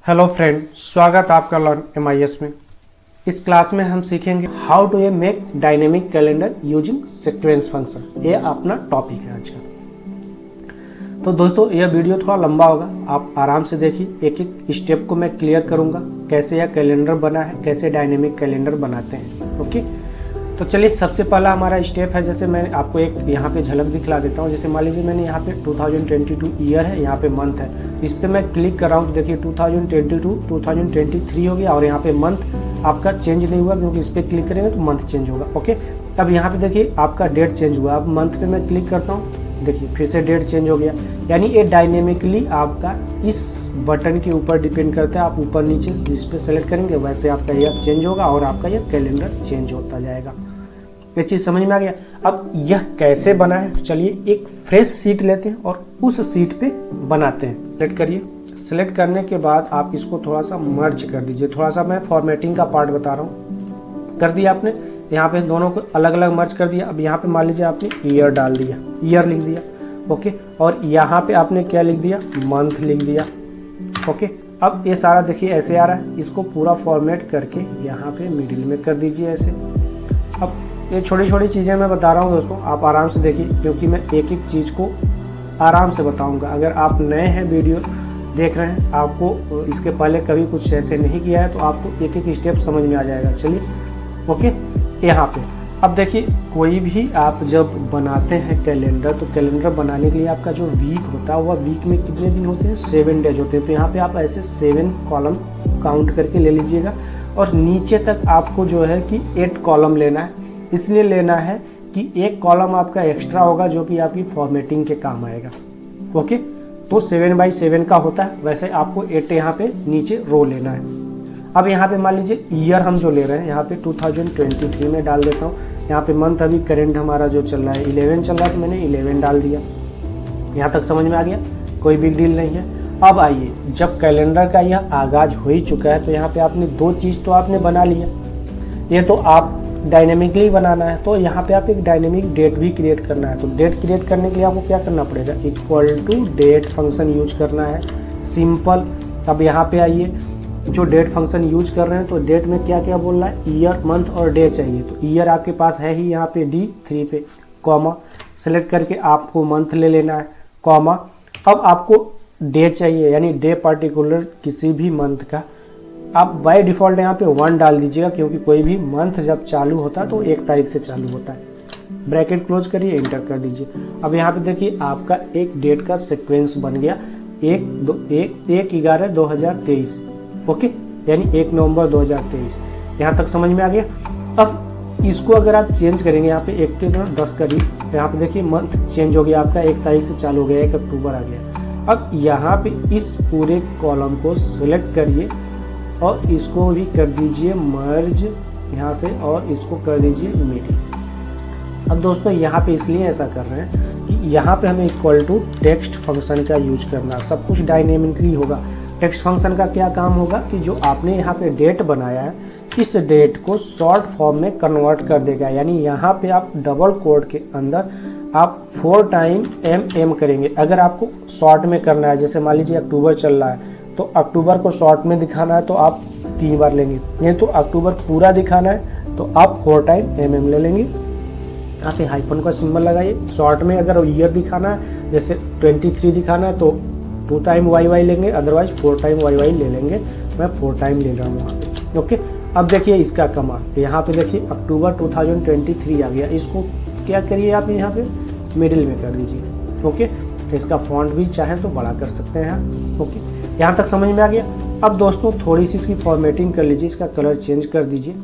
Hello friend, स्वागत आपका learn MIS में। इस क्लास में हम सीखेंगे how to make dynamic calendar using sequence function. ये अपना टॉपिक है आज का। तो दोस्तों, यह वीडियो थोड़ा लंबा होगा, आप आराम से देखिए। एक एक स्टेप को मैं क्लियर करूंगा, कैसे यह कैलेंडर बना है, कैसे डायनेमिक कैलेंडर बनाते हैं। ओके, तो चलिए सबसे पहला हमारा स्टेप है, जैसे मैं आपको एक यहाँ पे झलक दिखला देता हूँ। जैसे मान लीजिए मैंने यहाँ पे 2022 ईयर है, यहाँ पे मंथ है, इस पर मैं क्लिक कर रहा हूँ तो देखिए 2022 2023 हो गया और यहाँ पे मंथ आपका चेंज नहीं हुआ, क्योंकि इस पर क्लिक करेंगे तो मंथ चेंज होगा। ओके, अब यहाँ पे देखिए आपका डेट चेंज हुआ। अब मंथ पे मैं क्लिक करता हूँ, देखिए फिर से डेट चेंज हो गया। यानी ये डायनेमिकली आपका इस बटन के ऊपर डिपेंड करता है, आप ऊपर नीचे जिस पे सेलेक्ट करेंगे वैसे आपका यह चेंज होगा और आपका यह कैलेंडर चेंज होता जाएगा। ये चीज़ समझ में आ गया। अब यह कैसे बना है, तो चलिए एक फ्रेश शीट लेते हैं और उस शीट पे बनाते हैं। सेलेक्ट करिए। सेलेक्ट करने के बाद आप इसको थोड़ा सा मर्ज कर दीजिए। थोड़ा सा मैं फॉर्मेटिंग का पार्ट बता रहा हूँ। कर दिया आपने, यहाँ पे दोनों को अलग अलग मर्ज कर दिया। अब यहाँ पे मान लीजिए आपने ईयर डाल दिया, ईयर लिख दिया। ओके, और यहाँ पे आपने क्या लिख दिया, मंथ लिख दिया। ओके, अब ये सारा देखिए ऐसे आ रहा है। इसको पूरा फॉर्मेट करके यहाँ पे मिडिल में कर दीजिए ऐसे। अब ये छोटी छोटी चीज़ें मैं बता रहा हूँ दोस्तों, आप आराम से देखिए, क्योंकि मैं एक एक चीज़ को आराम से बताऊँगा। अगर आप नए हैं, वीडियो देख रहे हैं, आपको इसके पहले कभी कुछ ऐसे नहीं किया है, तो आपको एक एक स्टेप समझ में आ जाएगा। चलिए ओके, यहाँ पे अब देखिए, कोई भी आप जब बनाते हैं कैलेंडर, तो कैलेंडर बनाने के लिए आपका जो वीक होता है, वह वीक में कितने दिन होते हैं, 7 डेज होते हैं। तो यहाँ पे आप ऐसे 7 कॉलम काउंट करके ले लीजिएगा और नीचे तक आपको जो है कि 8 कॉलम लेना है। इसलिए लेना है कि एक कॉलम आपका एक्स्ट्रा होगा जो कि आपकी फॉर्मेटिंग के काम आएगा। ओके, तो 7x7 का होता है, वैसे आपको 8 यहाँ पे नीचे रो लेना है। अब यहाँ पे मान लीजिए ईयर हम जो ले रहे हैं, यहाँ पे 2023 में डाल देता हूँ। यहाँ पे मंथ अभी करेंट हमारा जो चल रहा है 11 चल रहा है, तो मैंने 11 डाल दिया। यहाँ तक समझ में आ गया, कोई बिग डील नहीं है। अब आइए, जब कैलेंडर का यह आगाज हो ही चुका है, तो यहाँ पे आपने दो चीज़ तो आपने बना लिया। ये तो आप डायनेमिकली बनाना है, तो यहाँ पे आप एक डायनेमिक डेट भी क्रिएट करना है। तो डेट क्रिएट करने के लिए आपको क्या करना पड़ेगा, equal to date function use करना है, सिंपल। अब यहाँ पे आइए, जो डेट फंक्शन यूज कर रहे हैं, तो डेट में क्या क्या बोल रहा है, ईयर, मंथ और डे चाहिए। तो ईयर आपके पास है ही यहाँ पे D3 पे, कॉमा सेलेक्ट करके आपको मंथ ले लेना है, कॉमा। अब आपको डे चाहिए, यानी डे पार्टिकुलर किसी भी मंथ का। आप बाय डिफ़ॉल्ट यहाँ पे 1 डाल दीजिएगा, क्योंकि कोई भी मंथ जब चालू होता है तो 1 तारीख से चालू होता है। ब्रैकेट क्लोज करिए, एंटर कर दीजिए। अब यहाँ पे देखिए आपका एक डेट का सीक्वेंस बन गया, 1/11/2023। ओके, यानी 1 नवंबर 2023। यहाँ तक समझ में आ गया। अब इसको अगर आप चेंज करेंगे, यहाँ पे 1 के 10 करिए, यहाँ पे देखिए मंथ चेंज हो गया आपका, 1 तारीख से चालू हो गया, 1 अक्टूबर आ गया। अब यहाँ पे इस पूरे कॉलम को सिलेक्ट करिए और इसको भी कर दीजिए मर्ज यहाँ से, और इसको कर दीजिए मिडिल। अब दोस्तों यहाँ पे इसलिए ऐसा कर रहे हैं कि यहाँ पे हमें इक्वल टू टेक्स्ट फंक्शन का यूज करना, सब कुछ डायनेमिकली होगा। टेक्स्ट फंक्शन का क्या काम होगा कि जो आपने यहाँ पे डेट बनाया है, इस डेट को शॉर्ट फॉर्म में कन्वर्ट कर देगा। यानी यहाँ पे आप डबल कोड के अंदर आप 4 टाइम MM करेंगे। अगर आपको शॉर्ट में करना है, जैसे मान लीजिए अक्टूबर चल रहा है, तो अक्टूबर को शॉर्ट में दिखाना है तो आप 3 बार लेंगे। नहीं तो अक्टूबर पूरा दिखाना है तो आप 4 टाइम MM ले लेंगे। आप ये हाइफन का सिंबल लगाइए। शॉर्ट में अगर ईयर दिखाना है, जैसे 23 दिखाना है, तो 2 टाइम YY लेंगे, अदरवाइज 4 टाइम YY ले लेंगे। मैं 4 टाइम ले रहा हूँ वहाँ पे। ओके, अब देखिए इसका कमाल, यहाँ पे देखिए अक्टूबर 2023 आ गया। इसको क्या करिए, आप यहाँ पे मिडिल में कर दीजिए। ओके, इसका फॉन्ट भी चाहे तो बड़ा कर सकते हैं। ओके, यहाँ तक समझ में आ गया। अब दोस्तों थोड़ी सी इसकी फॉर्मेटिंग कर लीजिए, इसका कलर चेंज कर दीजिए।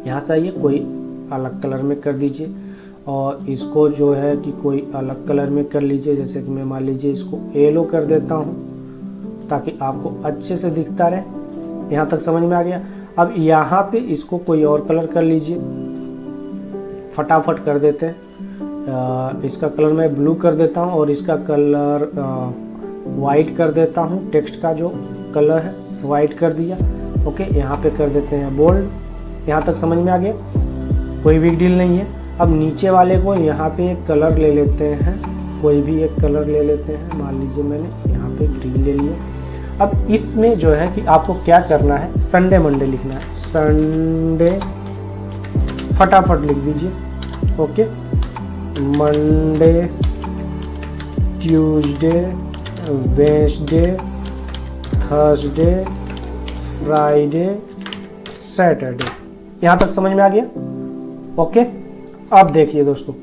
यहाँ से आइए, कोई अलग कलर में कर दीजिए, और इसको जो है कि कोई अलग कलर में कर लीजिए। जैसे कि मैं मान लीजिए इसको येलो कर देता हूँ, ताकि आपको अच्छे से दिखता रहे। यहाँ तक समझ में आ गया। अब यहाँ पे इसको कोई और कलर कर लीजिए, फटाफट कर देते हैं। इसका कलर मैं ब्लू कर देता हूँ और इसका कलर वाइट कर देता हूँ। टेक्स्ट का जो कलर है वाइट कर दिया। ओके, यहाँ पे कर देते हैं बोल्ड। यहाँ तक समझ में आ गया, कोई बिग डील नहीं है। अब नीचे वाले को यहाँ पे एक कलर ले लेते हैं, कोई भी एक कलर ले लेते हैं। मान लीजिए मैंने यहाँ पे ग्रीन ले लिया। अब इसमें जो है कि आपको क्या करना है, संडे मंडे लिखना है, संडे फटाफट लिख दीजिए, okay, Monday, Tuesday, Wednesday, Thursday, Friday, Saturday. यहाँ तक समझ में आ गया, ओके। अब देखिए दोस्तों,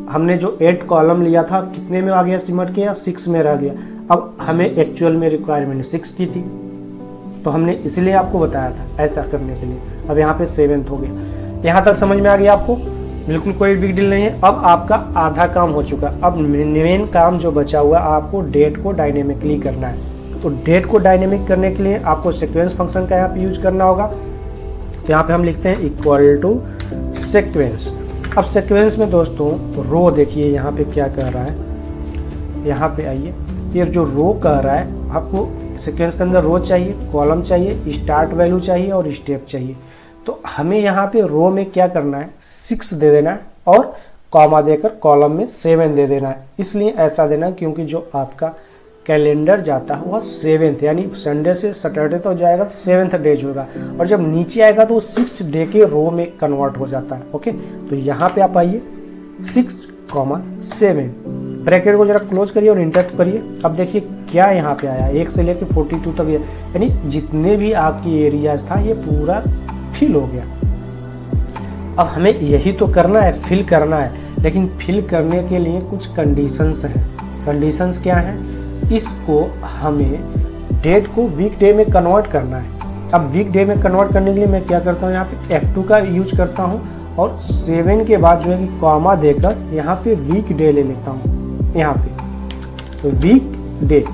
हमने जो 8 कॉलम लिया था कितने में आ गया सिमट के, या 6 में रह गया। अब हमें एक्चुअल में रिक्वायरमेंट 6 की थी, तो हमने इसलिए आपको बताया था ऐसा करने के लिए। अब यहाँ पे 7th हो गया। यहाँ तक समझ में आ गया आपको, बिल्कुल कोई बिग डील नहीं है। अब आपका आधा काम हो चुका। अब मेन काम जो बचा हुआ, आपको डेट को डायनेमिकली करना है। तो डेट को डायनेमिक करने के लिए आपको सीक्वेंस फंक्शन का यहाँ पे यूज करना होगा। तो यहाँ पे हम लिखते हैं इक्वल टू सीक्वेंस। अब सीक्वेंस में दोस्तों रो देखिए यहाँ पे क्या कर रहा है, यहाँ पे आइए, ये जो रो कर रहा है, आपको सीक्वेंस के अंदर रो चाहिए, कॉलम चाहिए, स्टार्ट वैल्यू चाहिए और स्टेप चाहिए। तो हमें यहाँ पे रो में क्या करना है, 6 दे देना है और कॉमा देकर कॉलम में 7 दे देना है। इसलिए ऐसा देना क्योंकि जो आपका कैलेंडर जाता है वह 7th, यानी संडे से सैटरडे तो जाएगा तो 7th डेज होगा, और जब नीचे आएगा तो 6 डे के रो में कन्वर्ट हो जाता है, ओके। तो यहाँ पे आप आइए 6,7 ब्रैकेट को जरा क्लोज करिए और इंटर करिए। अब देखिए क्या यहाँ पे आया, 1 से लेकर 42 तक, यानी जितने भी आपकी एरियाज था ये पूरा फिल हो गया। अब हमें यही तो करना है, फिल करना है, लेकिन फिल करने के लिए कुछ कंडीशंस हैं। कंडीशंस क्या हैं, इसको हमें डेट को वीक डे में कन्वर्ट करना है। अब वीक डे में कन्वर्ट करने के लिए मैं क्या करता हूँ, यहाँ पे F2 का यूज करता हूँ और 7 के बाद जो है कि कॉमा देकर यहाँ पे वीक डे ले लेता हूँ, यहाँ पे तो वीक डे।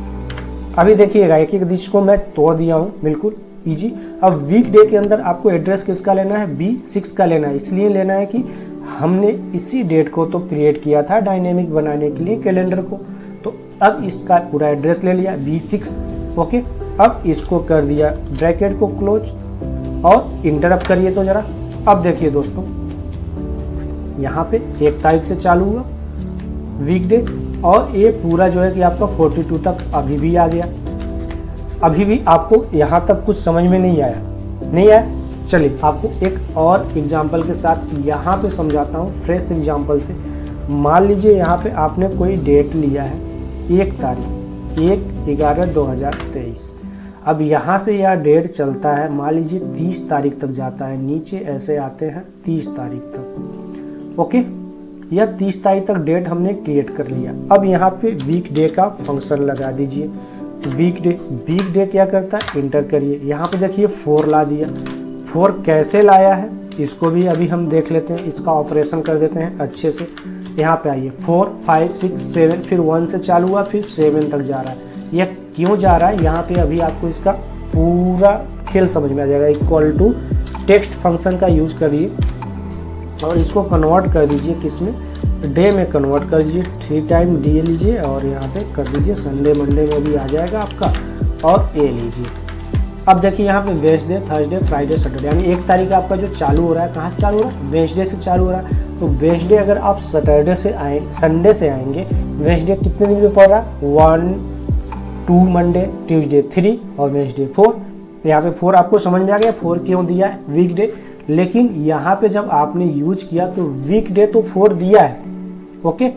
अभी देखिएगा एक एक डिजिट को मैं तोड़ दिया हूँ, बिल्कुल इजी। अब वीक डे के अंदर आपको एड्रेस किसका लेना है, B6 का लेना है। इसलिए लेना है कि हमने इसी डेट को तो क्रिएट किया था डायनेमिक बनाने के लिए कैलेंडर को, तो अब इसका पूरा एड्रेस ले लिया B6, ओके। अब इसको कर दिया ब्रैकेट को क्लोज और इंटरप्ट करिए तो जरा। अब देखिए दोस्तों, यहाँ पे 1 तारीख से चालू हुआ वीकडे, और ये पूरा जो है कि आपका 42 तक अभी भी आ गया। अभी भी आपको यहाँ तक कुछ समझ में नहीं आया। चलिए आपको एक और एग्जाम्पल के साथ यहाँ पे समझाता हूँ, फ्रेश एग्जाम्पल से। मान लीजिए यहाँ पे आपने कोई डेट लिया है 1 तारीख 1/11/2023। अब यहाँ से यह डेट चलता है, मान लीजिए 30 तारीख तक जाता है, नीचे ऐसे आते हैं 30 तारीख तक, ओके। यह 30 तारीख तक डेट हमने क्रिएट कर लिया। अब यहाँ पे वीक डे का फंक्शन लगा दीजिए। वीक डे क्या करता है, इंटर करिए। यहाँ पे देखिए 4 ला दिया। 4 कैसे लाया है इसको भी अभी हम देख लेते हैं, इसका ऑपरेशन कर देते हैं अच्छे से। यहाँ पे आइए 4, 5, 6, 7, फिर 1 से चालू हुआ, फिर 7 तक जा रहा है। यह क्यों जा रहा है, यहाँ पे अभी आपको इसका पूरा खेल समझ में आ जाएगा। इक्वल टू टेक्स्ट फंक्शन का यूज करिए और इसको कन्वर्ट कर दीजिए, किसमें, डे में कन्वर्ट कर दीजिए। 3 टाइम डे लीजिए और यहाँ पे कर दीजिए संडे मंडे में भी आ जाएगा आपका, और ए लीजिए। अब देखिए यहाँ पे वेडनेसडे, थर्सडे, फ्राइडे, सैटरडे, यानी 1 तारीख आपका जो चालू हो रहा है, कहाँ से चालू हो रहा है, वेडनेसडे से चालू हो रहा है। तो वेडनेसडे अगर आप सैटरडे से आए, संडे से आएंगे, वेडनेसडे कितने दिन में पड़ रहा है, 1, 2 मंडे, ट्यूसडे 3 और वेडनेसडे 4। यहाँ पे 4 आपको समझ में आ गया, 4 क्यों दिया है, वीकडे। लेकिन यहाँ पे जब आपने यूज किया तो वीकडे तो 4 दिया है, ओके,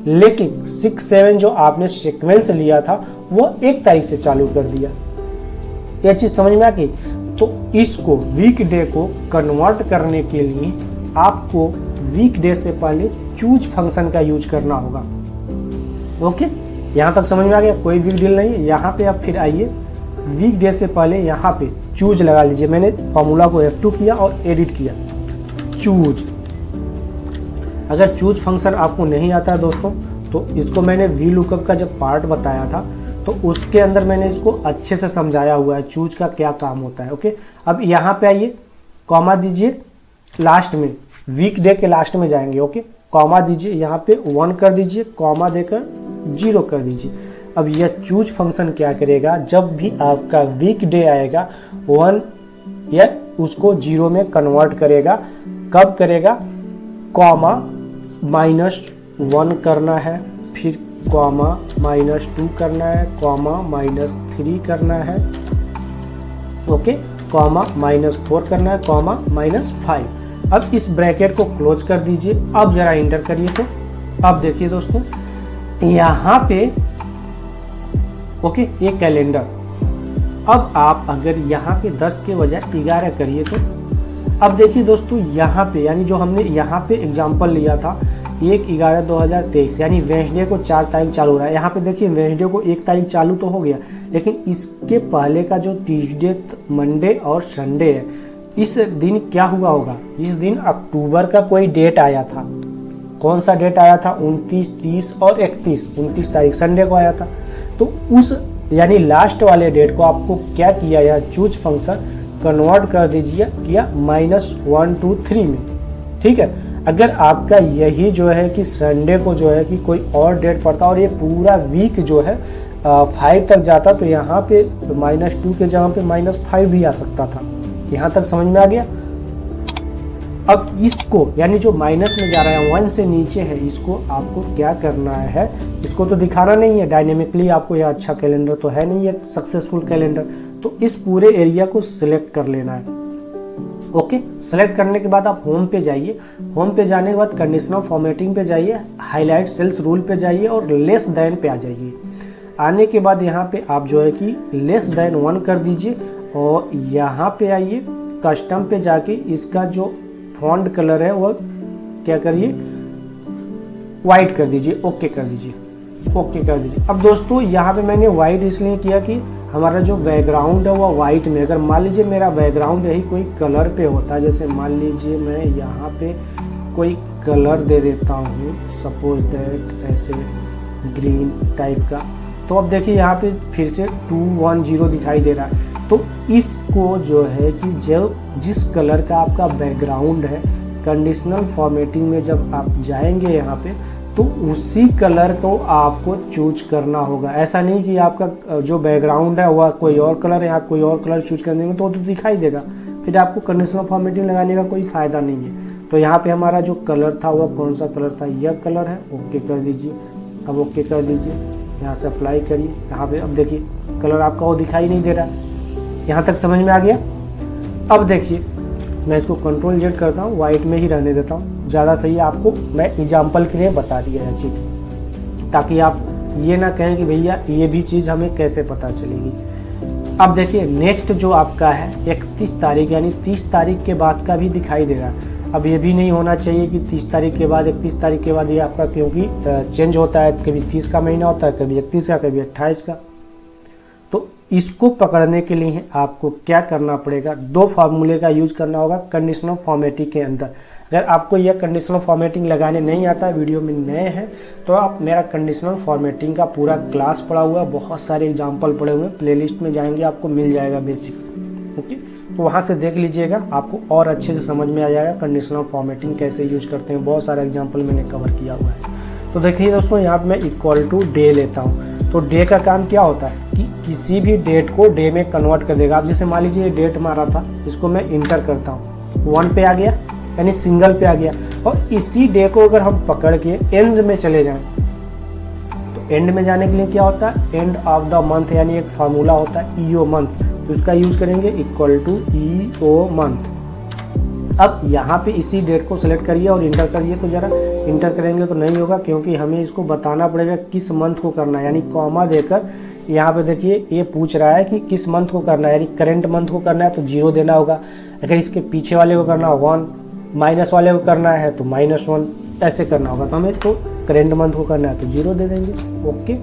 लेकिन 6, 7 जो आपने सीक्वेंस लिया था वो 1 तारीख से चालू कर दिया। यह चीज समझ में आ गई। तो इसको वीकडे को कन्वर्ट करने के लिए आपको वीकडे से पहले चूज फंक्शन का यूज करना होगा, ओके। यहाँ तक समझ में आ गया, कोई बिग डील नहीं है। यहाँ पे आप फिर आइए, वीकडे से पहले यहाँ पे चूज लगा लीजिए। मैंने फॉर्मूला को F2 किया और एडिट किया, चूज। अगर चूज फंक्शन आपको नहीं आता है दोस्तों, तो इसको मैंने वी लुकअप का जब पार्ट बताया था तो उसके अंदर मैंने इसको अच्छे से समझाया हुआ है, चूज का क्या काम होता है, ओके। अब यहाँ पे आइए, कॉमा दीजिए लास्ट में, वीकडे के लास्ट में जाएंगे, ओके। कॉमा दीजिए, यहाँ पे 1 कर दीजिए, कॉमा देकर 0 कर दीजिए। अब यह चूज फंक्शन क्या करेगा, जब भी आपका वीकडे आएगा 1 या उसको 0 में कन्वर्ट करेगा। कब करेगा, कॉमा -1 करना है, फिर कॉमा -2 करना है, कॉमा -3 करना है, ओके, कॉमा -4 करना है, कॉमा -5। अब इस ब्रैकेट को क्लोज कर दीजिए। अब जरा इंटर करिए। तो अब देखिए दोस्तों यहाँ पे ओके ये कैलेंडर। अब आप अगर यहाँ पे 10 के बजाय 11 करिए तो अब देखिए दोस्तों यहाँ पे यानी जो हमने यहाँ पे एग्जांपल लिया था 1/11/2023 यानी वेंसडे को 4 तारीख चालू रहा है। यहाँ पे देखिए वेंसडे को 1 तारीख चालू तो हो गया, लेकिन इसके पहले का जो ट्यूसडे, मंडे और संडे है, इस दिन क्या हुआ होगा? इस दिन अक्टूबर का कोई डेट आया था। कौन सा डेट आया था? 29, 30 और 31। 29 तारीख संडे को आया था। तो उस यानी लास्ट वाले डेट को आपको क्या किया, या चूज फंक्शन कन्वर्ट कर दीजिए किया -1 2 3 में। ठीक है, अगर आपका यही जो है कि संडे को जो है कि कोई और डेट पड़ता और ये पूरा वीक जो है 5 तक जाता तो यहाँ पे -2 के जगह पे -5 भी आ सकता था। यहाँ तक समझ में आ गया? अब इसको यानी जो माइनस में जा रहा है 1 से नीचे है, इसको आपको क्या करना है? इसको तो दिखाना नहीं है डायनेमिकली आपको, यह अच्छा कैलेंडर तो है नहीं है सक्सेसफुल कैलेंडर। तो इस पूरे एरिया को सिलेक्ट कर लेना है। ओके, सेलेक्ट करने के बाद आप होम पे जाइए। होम पे जाने के बाद कंडीशनल फॉर्मेटिंग पे जाइए, हाईलाइट सेल्स रूल पे जाइए और लेस देन पे आ जाइए। आने के बाद यहाँ पे आप जो है कि लेस देन 1 कर दीजिए और यहाँ पे आइए कस्टम पे जाके इसका जो फॉन्ट कलर है वो क्या करिए, वाइट कर दीजिए। ओके कर दीजिए, ओके कर दीजिए। अब दोस्तों यहाँ पे मैंने वाइट इसलिए किया कि हमारा जो बैकग्राउंड है वो वाइट में, अगर मान लीजिए मेरा बैकग्राउंड यही कोई कलर पे होता है, जैसे मान लीजिए मैं यहाँ पे कोई कलर दे देता हूँ, सपोज दैट ऐसे ग्रीन टाइप का, तो अब देखिए यहाँ पे फिर से 210 दिखाई दे रहा है। तो इसको जो है कि जो जिस कलर का आपका बैकग्राउंड है, कंडीशनल फॉर्मेटिंग में जब आप जाएंगे यहाँ पे तो उसी कलर को आपको चूज करना होगा। ऐसा नहीं कि आपका जो बैकग्राउंड है वह कोई और कलर है, आप कोई और कलर चूज कर देंगे तो दिखाई देगा, फिर आपको कंडीशनल फॉर्मेटिंग लगाने का कोई फ़ायदा नहीं है। तो यहाँ पे हमारा जो कलर था वह कौन सा कलर था? यह कलर है। ओके कर दीजिए। अब ओके कर दीजिए, यहाँ से अप्लाई करिए। यहाँ पे अब देखिए कलर आपका वो दिखाई नहीं दे रहा। यहाँ तक समझ में आ गया? अब देखिए मैं इसको कंट्रोल Z करता हूँ, वाइट में ही रहने देता हूँ, ज़्यादा सही है। आपको मैं एग्जाम्पल के लिए बता दिया है चीज़, ताकि आप ये ना कहें कि भैया ये भी चीज़ हमें कैसे पता चलेगी। अब देखिए नेक्स्ट जो आपका है 31 तारीख यानी 30 तारीख के बाद का भी दिखाई दे रहा है। अब ये भी नहीं होना चाहिए कि 30 तारीख के बाद 31 तारीख के बाद ये आपका, क्योंकि चेंज होता है, कभी 30 का महीना होता है, कभी 31 का, कभी 28 का। तो इसको पकड़ने के लिए आपको क्या करना पड़ेगा? 2 फार्मूले का यूज करना होगा कंडीशनल फॉर्मेटिंग के अंदर। अगर आपको यह कंडीशनल फॉर्मेटिंग लगाने नहीं आता है, वीडियो में नए हैं, तो आप मेरा कंडीशनल फॉर्मेटिंग का पूरा क्लास पड़ा हुआ है, बहुत सारे एग्जाम्पल पड़े हुए हैं, प्लेलिस्ट में जाएंगे आपको मिल जाएगा बेसिक। ओके, तो वहाँ से देख लीजिएगा, आपको और अच्छे से समझ में आ जाएगा कंडीशनल फॉर्मेटिंग कैसे यूज करते हैं। बहुत सारे एग्जाम्पल मैंने कवर किया हुआ है। तो देखिए दोस्तों यहाँ पर मैं इक्वल टू डे लेता हूँ। तो डे का काम क्या होता है कि किसी भी डेट को डे में कन्वर्ट कर देगा। आप जैसे मान लीजिए ये डेट मारा था, इसको मैं इंटर करता हूँ, 1 पे आ गया यानी सिंगल पे आ गया। और इसी डे को अगर हम पकड़ के एंड में चले जाएं, तो एंड में जाने के लिए क्या होता है? एंड ऑफ द मंथ यानी एक फार्मूला होता है ईओ मंथ, तो उसका यूज करेंगे इक्वल टू ईओ मंथ। अब यहाँ पे इसी डेट को सिलेक्ट करिए और इंटर करिए। तो जरा इंटर करेंगे तो नहीं होगा, क्योंकि हमें इसको बताना पड़ेगा किस मंथ को करना है, यानी कॉमा देकर यहाँ पे देखिए ये पूछ रहा है कि किस मंथ को करना है, यानी करेंट मंथ को करना है तो 0 देना होगा। अगर इसके पीछे वाले को करना है 1, माइनस वाले को करना है तो -1, ऐसे करना होगा। तो हमें तो करेंट मंथ को करना है तो 0 दे देंगे। ओके,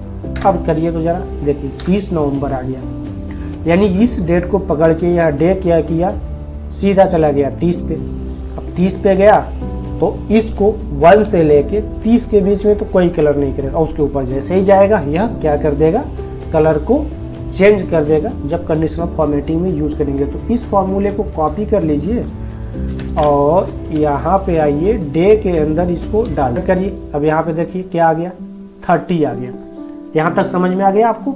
अब करिए तो जरा देखिए 30 नवंबर आ गया, यानी इस डेट को पकड़ के यह डे क्या किया, सीधा चला गया 30 पे। अब 30 पे गया तो इसको 1 से लेके 30 के बीच में तो कोई कलर नहीं करेगा, और उसके ऊपर जैसे ही जाएगा यह क्या कर देगा, कलर को चेंज कर देगा जब कंडीशनल फॉर्मेटिंग में यूज करेंगे। तो इस फॉर्मूले को कॉपी कर लीजिए और यहाँ पे आइए, डे के अंदर इसको डाल करिए। अब यहाँ पे देखिए क्या आ गया, 30 आ गया। यहाँ तक समझ में आ गया आपको?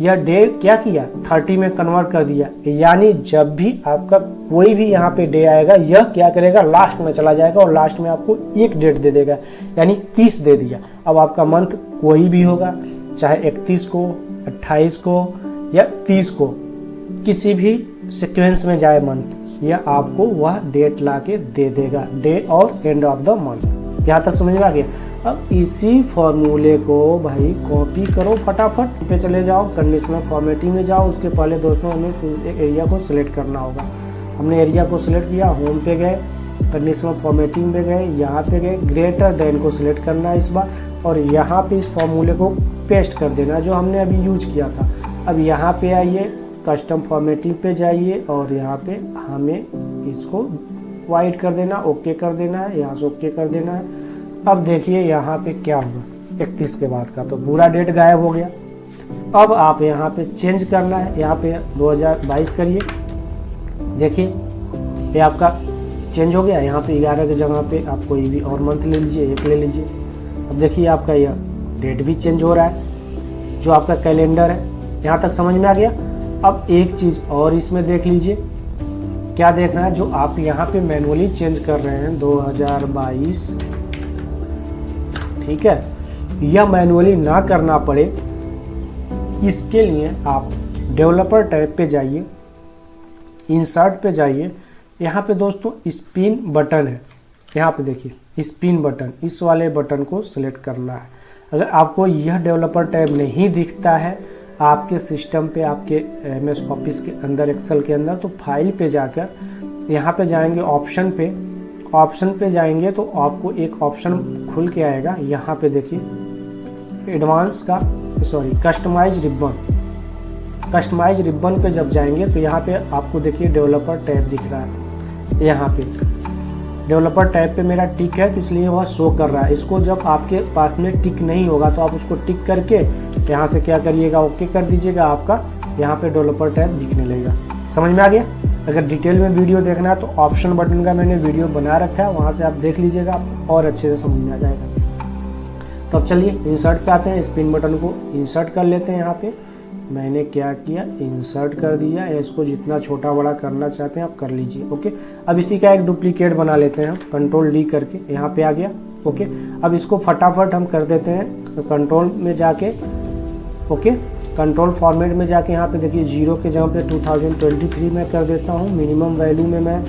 यह डे क्या किया 30 में कन्वर्ट कर दिया, यानी जब भी आपका कोई भी यहाँ पे डे आएगा यह क्या करेगा लास्ट में चला जाएगा और लास्ट में आपको एक डेट दे देगा, यानी 30 दे दिया। अब आपका मंथ कोई भी होगा, चाहे 31 को, 28 को या 30 को, किसी भी सीक्वेंस में जाए मंथ, यह आपको वह डेट ला के दे देगा, डे और एंड ऑफ द मंथ। यहाँ तक समझ में आ गया। अब इसी फॉर्मूले को भाई कॉपी करो फटाफट पे चले जाओ, कंडीशनल फॉर्मेटिंग में जाओ। उसके पहले दोस्तों हमें एरिया को सिलेक्ट करना होगा। हमने एरिया को सिलेक्ट किया, होम पे गए, कंडीशनल फॉर्मेटिंग में गए, यहाँ पे गए, ग्रेटर देन को सिलेक्ट करना है इस बार, और यहाँ पे इस फॉर्मूले को पेस्ट कर देना जो हमने अभी यूज किया था। अब यहाँ पे आइए, कस्टम फॉर्मेटिंग पे जाइए और यहाँ पे हमें इसको वाइट कर देना, ओके कर देना है, यहाँ से ओके कर देना है। अब देखिए यहाँ पे क्या होगा 31 के बाद का, तो पूरा डेट गायब हो गया। अब आप यहाँ पे चेंज करना है, यहाँ पे 2022 करिए, देखिए ये आपका चेंज हो गया। यहाँ पे 11 की जगह पे आप कोई भी और मंथ ले लीजिए, एक ले लीजिए। अब देखिए आपका यह डेट भी चेंज हो रहा है, जो आपका कैलेंडर है। यहाँ तक समझ में आ गया। अब एक चीज़ और इसमें देख लीजिए, क्या देखना है, जो आप यहाँ पे मैनुअली चेंज कर रहे हैं 2022, ठीक है, यह मैनुअली ना करना पड़े, इसके लिए आप डेवलपर टैब पे जाइए, इंसर्ट पे जाइए। यहाँ पे दोस्तों स्पिन बटन है, यहाँ पे देखिए स्पिन बटन, इस वाले बटन को सिलेक्ट करना है। अगर आपको यह डेवलपर टैब नहीं दिखता है आपके सिस्टम पे, आपके MS ऑफिस के अंदर, एक्सेल के अंदर, तो फाइल पे जाकर यहाँ पे जाएंगे ऑप्शन पे, ऑप्शन पे जाएंगे तो आपको एक ऑप्शन खुल के आएगा। यहाँ पे देखिए एडवांस का कस्टमाइज रिबन, कस्टमाइज रिबन पे जब जाएंगे तो यहाँ पे आपको देखिए डेवलपर टैब दिख रहा है। यहाँ पे डेवलपर टैब पे मेरा टिक है, इसलिए वह शो कर रहा है। इसको जब आपके पास में टिक नहीं होगा तो आप उसको टिक करके यहाँ से क्या करिएगा, ओके कर दीजिएगा, आपका यहाँ पे डेवलपर टैब दिखने लगेगा। समझ में आ गया। अगर डिटेल में वीडियो देखना है तो ऑप्शन बटन का मैंने वीडियो बना रखा है, वहाँ से आप देख लीजिएगा और अच्छे से समझ में आ जाएगा। तो अब चलिए इंसर्ट पे आते हैं, स्पिन बटन को इंसर्ट कर लेते हैं। यहाँ पे मैंने क्या किया, इंसर्ट कर दिया। इसको जितना छोटा बड़ा करना चाहते हैं आप कर लीजिए, ओके। अब इसी का एक डुप्लीकेट बना लेते हैं, कंट्रोल D करके यहाँ पे आ गया, ओके। अब इसको फटाफट हम कर देते हैं, कंट्रोल में जाके, ओके, कंट्रोल फॉर्मेट में जाके यहाँ पे देखिए 0 के जगह पे 2023 में कर देता हूँ। मिनिमम वैल्यू में मैं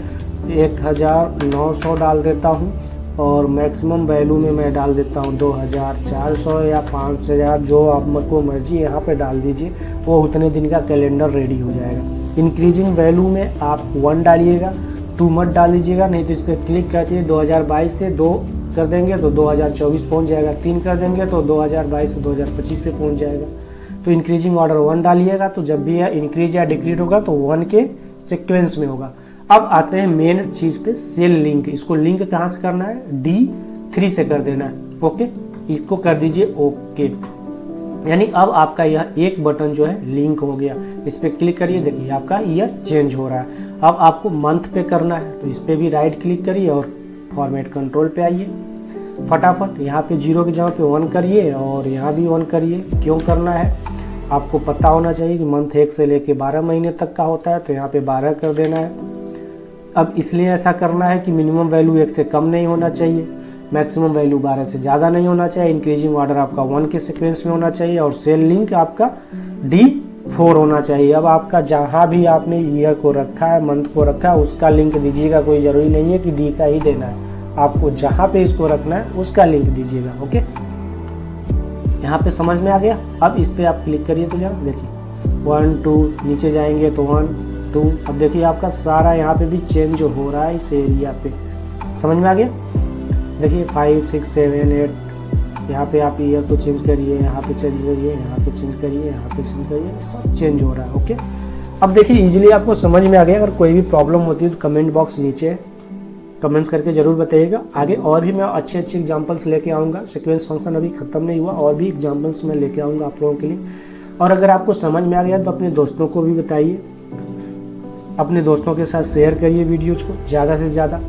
1900 डाल देता हूँ और मैक्सिमम वैल्यू में मैं डाल देता हूँ 2400 या 5000, जो आपको मर्जी यहाँ पे डाल दीजिए, वो उतने दिन का कैलेंडर रेडी हो जाएगा। इंक्रीजिंग वैल्यू में आप 1 डालिएगा, 2 मत डाल दीजिएगा, नहीं तो इस पर क्लिक करते 2022 से 2 कर देंगे तो 2024 पहुँच जाएगा, 3 कर देंगे तो 2022 से 2025 पे पहुँच जाएगा। तो इंक्रीजिंग ऑर्डर 1 डालिएगा, तो जब भी यह इंक्रीज या डिक्रीज होगा तो 1 के सीक्वेंस में होगा। अब आते हैं मेन चीज़ पे, सेल लिंक। इसको लिंक कहाँ से करना है, D3 से कर देना है, ओके। इसको कर दीजिए ओके, यानी अब आपका यह एक बटन जो है लिंक हो गया। इस पर क्लिक करिए, देखिए आपका ईयर चेंज हो रहा है। अब आपको मंथ पे करना है तो इस पर भी राइट क्लिक करिए और फॉर्मेट कंट्रोल पे आइए फटाफट। यहाँ पे 0 की जगह पे 1 करिए और यहाँ भी 1 करिए। क्यों करना है आपको पता होना चाहिए कि मंथ 1 से लेके 12 महीने तक का होता है, तो यहाँ पे 12 कर देना है। अब इसलिए ऐसा करना है कि मिनिमम वैल्यू 1 से कम नहीं होना चाहिए, मैक्सिमम वैल्यू 12 से ज़्यादा नहीं होना चाहिए, इंक्रीजिंग ऑर्डर आपका 1 के सीक्वेंस में होना चाहिए और सेल लिंक आपका D4 होना चाहिए। अब आपका जहाँ भी आपने ईयर को रखा है, मंथ को रखा है, उसका लिंक दीजिएगा। कोई ज़रूरी नहीं है कि D का ही देना है, आपको जहाँ पे इसको रखना है उसका लिंक दीजिएगा, ओके। यहाँ पे समझ में आ गया। अब इस पर आप क्लिक करिए तो जरा देखिए 1 2 नीचे जाएंगे तो 1 2। अब देखिए आपका सारा यहाँ पे भी चेंज हो रहा है इस एरिया पे, समझ में आ गया। देखिए 5 6 7 8 यहाँ पे आप ईयर को चेंज करिए, यहाँ पे चेंज करिए, यहाँ पे चेंज करिए, यहाँ पे चेंज करिए, सब चेंज हो रहा है, ओके। अब देखिए इजीली आपको समझ में आ गया। अगर कोई भी प्रॉब्लम होती है तो कमेंट बॉक्स नीचे कमेंट्स करके ज़रूर बताइएगा। आगे और भी मैं अच्छे अच्छे एग्जांपल्स लेके आऊँगा। सीक्वेंस फंक्शन अभी ख़त्म नहीं हुआ, और भी एग्जांपल्स मैं लेके आऊँगा आप लोगों के लिए। और अगर आपको समझ में आ गया तो अपने दोस्तों को भी बताइए, अपने दोस्तों के साथ शेयर करिए वीडियोज़ को ज़्यादा से ज़्यादा।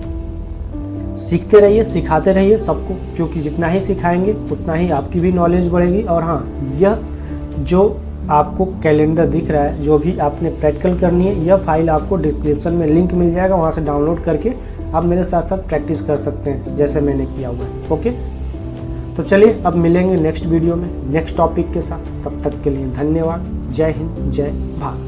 सीखते रहिए, सिखाते रहिए सबको, क्योंकि जितना ही सिखाएंगे उतना ही आपकी भी नॉलेज बढ़ेगी। और हाँ, यह जो आपको कैलेंडर दिख रहा है, जो भी आपने प्रैक्टिकल करनी है, यह फाइल आपको डिस्क्रिप्शन में लिंक मिल जाएगा, वहाँ से डाउनलोड करके आप मेरे साथ साथ प्रैक्टिस कर सकते हैं जैसे मैंने किया हुआ है। ओके, तो चलिए अब मिलेंगे नेक्स्ट वीडियो में नेक्स्ट टॉपिक के साथ। तब तक के लिए धन्यवाद। जय हिंद, जय भारत।